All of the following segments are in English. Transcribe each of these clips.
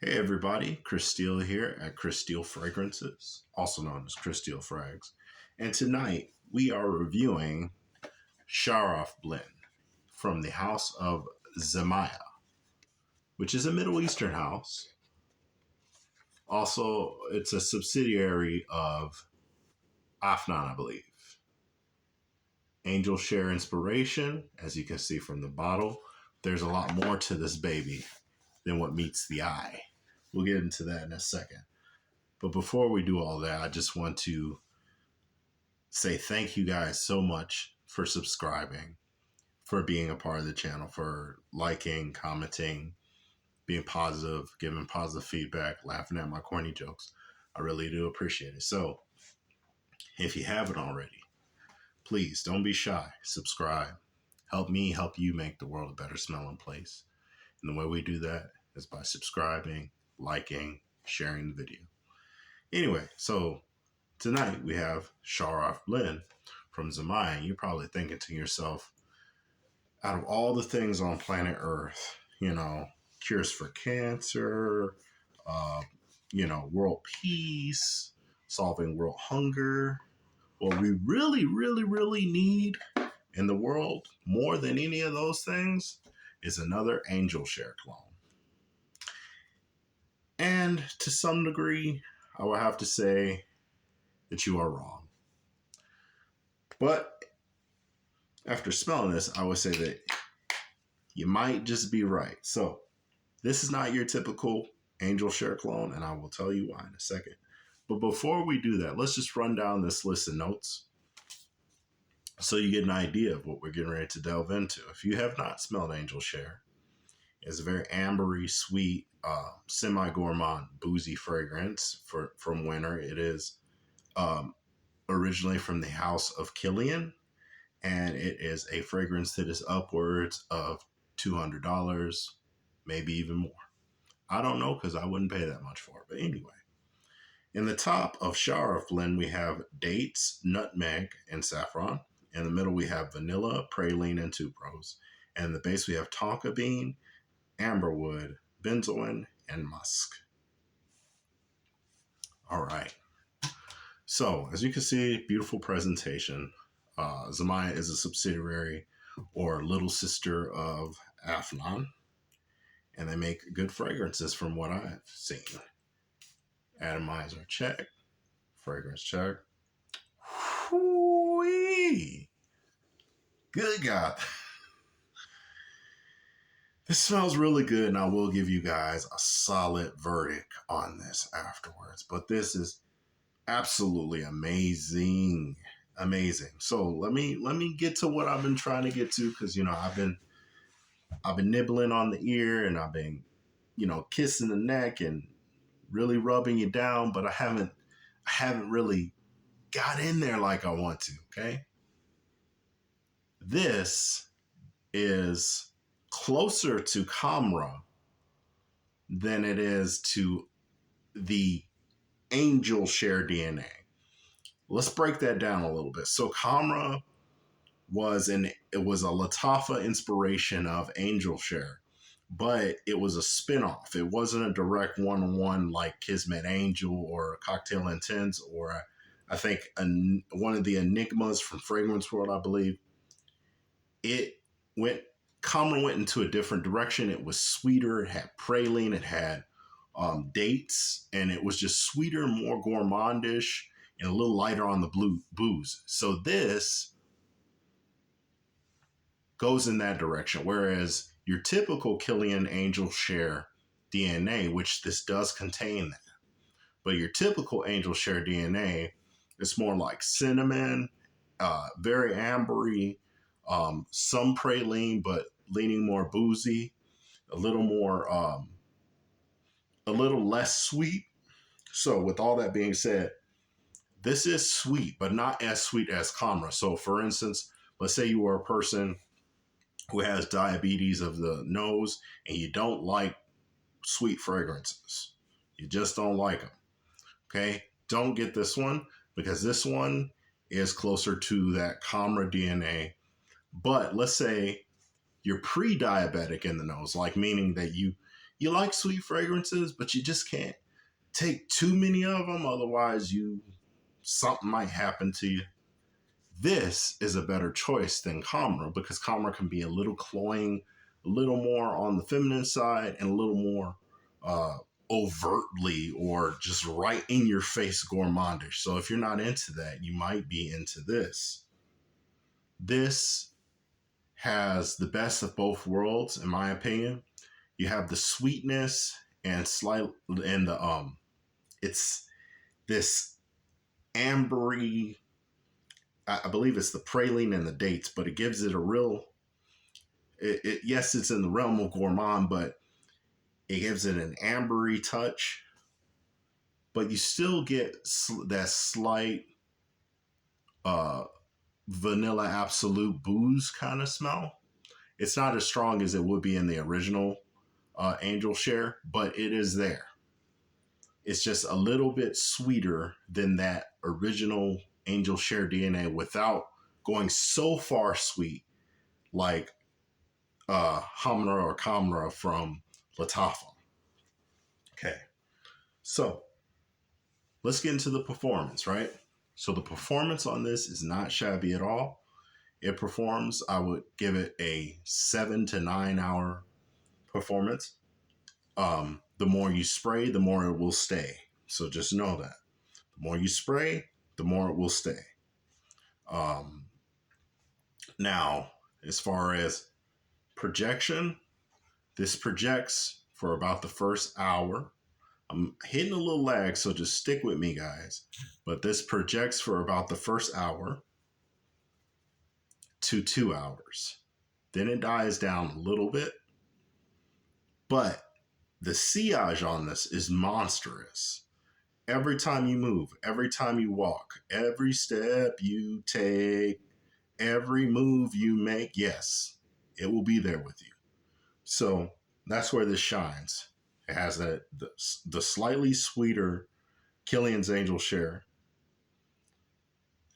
Hey everybody, Chris Steele here at Chris Steele Fragrances, also known as Chris Steele Frags. And tonight we are reviewing SHARAF blend from the house of Zimaya, which is a Middle Eastern house. Also, it's a subsidiary of Afnan, I believe. Angel Share Inspiration, as you can see from the bottle. There's a lot more to this baby than what meets the eye. We'll get into that in a second. But before we do all that, I just want to say thank you guys so much for subscribing, for being a part of the channel, for liking, commenting, being positive, giving positive feedback, laughing at my corny jokes. I really do appreciate it. So if you haven't already, please don't be shy. Subscribe. Help me help you make the world a better smelling place. And the way we do that is by subscribing, liking, sharing the video. Anyway, so tonight we have SHARAF blend from Zimaya. And you're probably thinking to yourself, out of all the things on planet Earth, cures for cancer, world peace, solving world hunger, what we really, really, really need in the world more than any of those things is another Angel Share clone. And to some degree, I will have to say that you are wrong. But after smelling this, I would say that you might just be right. So this is not your typical Angel Share clone, and I will tell you why in a second. But before we do that, let's just run down this list of notes so you get an idea of what we're getting ready to delve into. If you have not smelled Angel Share, it's a very ambery, sweet, semi-gourmand, boozy fragrance from winter. It is originally from the house of Killian, and it is a fragrance that is upwards of $200, maybe even more. I don't know because I wouldn't pay that much for it. But anyway, in the top of SHARAF blend, we have dates, nutmeg, and saffron. In the middle, we have vanilla, praline, and tuberose. And in the base, we have tonka bean, amberwood, benzoin, and musk. All right. So, as you can see, beautiful presentation. Zimaya is a subsidiary or little sister of Afnan, and they make good fragrances from what I've seen. Atomizer check, fragrance check. Whoo-wee. Good God. This smells really good, and I will give you guys a solid verdict on this afterwards. But this is absolutely amazing. Amazing. So let me get to what I've been trying to get to, because I've been nibbling on the ear, and I've been kissing the neck and really rubbing you down, but I haven't really got in there like I want to. Okay, this is closer to Kamra than it is to the Angel Share DNA. Let's break that down a little bit. So Kamra was a Latafa inspiration of Angel Share, but it was a spinoff. It wasn't a direct one-on-one like Kismet Angel or Cocktail Intense or I think one of the Enigmas from Fragrance World, I believe. Kamra went into a different direction. It was sweeter. It had praline. It had dates, and it was just sweeter, more gourmandish, and a little lighter on the booze. So this goes in that direction, whereas your typical Killian Angel Share DNA, which this does contain that, but your typical Angel Share DNA is more like cinnamon, very ambery, some praline, but leaning more boozy, a little less sweet. So with all that being said, this is sweet, but not as sweet as Kamra. So for instance, let's say you are a person who has diabetes of the nose and you don't like sweet fragrances. You just don't like them. Okay? Don't get this one, because this one is closer to that Kamra DNA. But let's say you're pre-diabetic in the nose, like meaning that you you like sweet fragrances, but you just can't take too many of them. Otherwise, something might happen to you. This is a better choice than Kamra because Kamra can be a little cloying, a little more on the feminine side, and a little more uh, overtly or just right in your face gourmandish. So if you're not into that, you might be into this. This has the best of both worlds, in my opinion. You have the sweetness and it's this ambery. I believe it's the praline and the dates, but it gives it a real. Yes, it's in the realm of gourmand, but it gives it an ambery touch. But you still get that slight uh, vanilla absolute booze kind of smell. It's not as strong as it would be in the original Angel Share, but it is there. It's just a little bit sweeter than that original Angel Share DNA without going so far sweet like Hamra or Kamra from Latafa. Okay, so let's get into the performance, right? So the performance on this is not shabby at all. It performs, I would give it a 7 to 9 hour performance. The more you spray, the more it will stay. So just know that. The more you spray, the more it will stay. Um, Now, as far as projection, this projects for about the first hour. I'm hitting a little lag, so just stick with me, guys. But this projects for about the first hour to 2 hours. Then it dies down a little bit. But the sillage on this is monstrous. Every time you move, every time you walk, every step you take, every move you make, yes, it will be there with you. So that's where this shines. It has the slightly sweeter Killian's Angel Share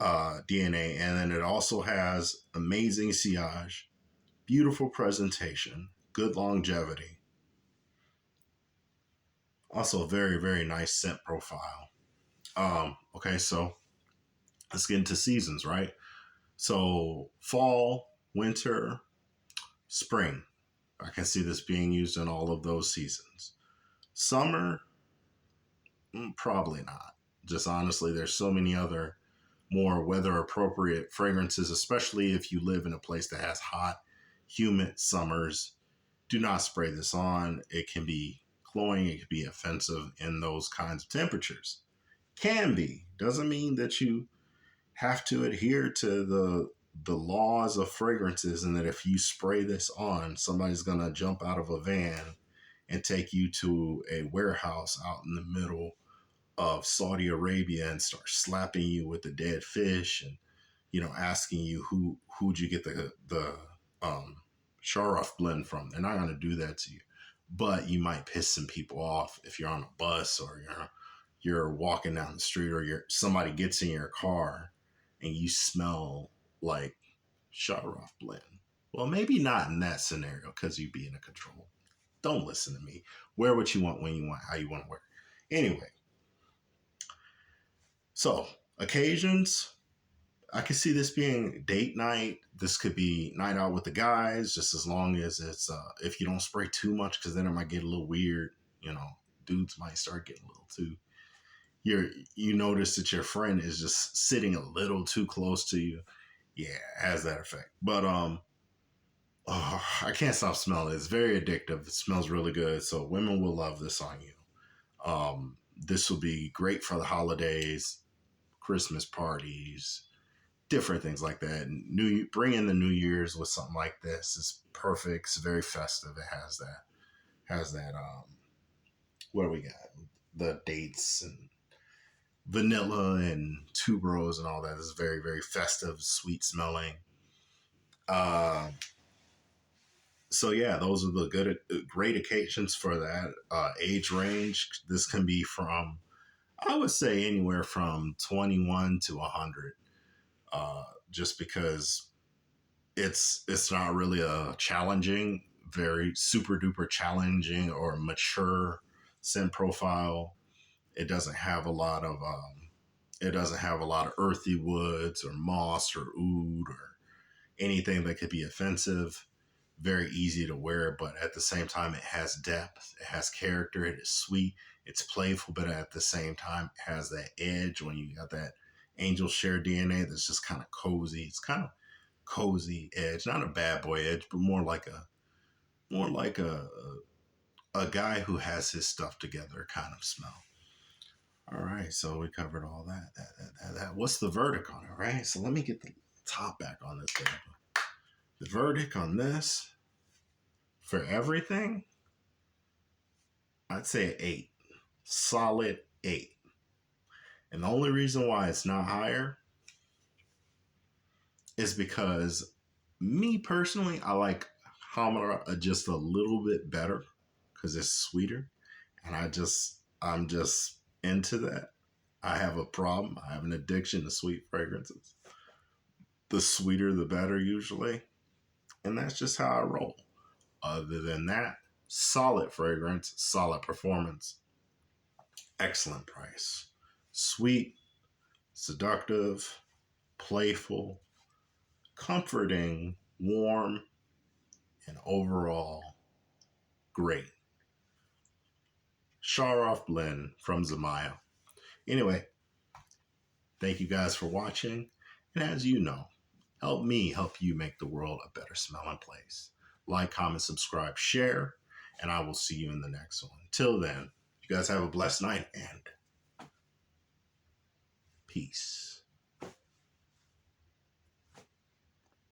DNA, and then it also has amazing sillage, beautiful presentation, good longevity. Also, a very, very nice scent profile. Okay, so let's get into seasons, right? So, fall, winter, spring. I can see this being used in all of those seasons. Summer, probably not. Just honestly, there's so many other more weather appropriate fragrances, especially if you live in a place that has hot, humid summers. Do not spray this on. It can be cloying, it can be offensive in those kinds of temperatures. Can be. Doesn't mean that you have to adhere to the laws of fragrances and that if you spray this on, somebody's gonna jump out of a van and take you to a warehouse out in the middle of Saudi Arabia and start slapping you with the dead fish and asking you who'd you get the SHARAF blend from. They're not gonna do that to you, but you might piss some people off if you're on a bus or you're walking down the street or somebody gets in your car and you smell like SHARAF blend. Well, maybe not in that scenario because you'd be in a control. Don't listen to me. Wear what you want when you want, how you want to wear it. Anyway, so occasions, I could see this being date night. This could be night out with the guys, just as long as it's if you don't spray too much, because then it might get a little weird. Dudes might start getting a little too. You notice that your friend is just sitting a little too close to you. Yeah, it has that effect. But I can't stop smelling it. It's very addictive. It smells really good. So women will love this on you. This will be great for the holidays, Christmas parties, different things like that. Bring in the New Year's with something like this. It's perfect. It's very festive. It has that. What do we got? The dates and vanilla and tuberose and all that is very, very festive, sweet smelling. So yeah, those are the great occasions for that age range. This can be from, I would say, anywhere from 21 to 100. Just because it's not really a challenging, very super duper challenging or mature scent profile. It doesn't have a lot of earthy woods or moss or oud or anything that could be offensive. Very easy to wear, but at the same time, it has depth, it has character, it is sweet, it's playful, but at the same time, it has that edge when you got that angel share DNA that's just kind of cozy. It's kind of cozy edge, not a bad boy edge, but more like a guy who has his stuff together kind of smell. All right, so we covered all that. What's the verdict on it, right? So let me get the top back on this thing. The verdict on this, for everything, I'd say an 8. Solid 8. And the only reason why it's not higher is because me personally, I like Hamara just a little bit better because it's sweeter. And I'm just into that. I have a problem. I have an addiction to sweet fragrances. The sweeter, the better usually. And that's just how I roll. Other than that, solid fragrance, solid performance, excellent price. Sweet, seductive, playful, comforting, warm, and overall great. SHARAF blend from Zimaya. Anyway, thank you guys for watching. And as you know, help me help you make the world a better smelling place. Like, comment, subscribe, share, and I will see you in the next one. Till then, you guys have a blessed night and peace.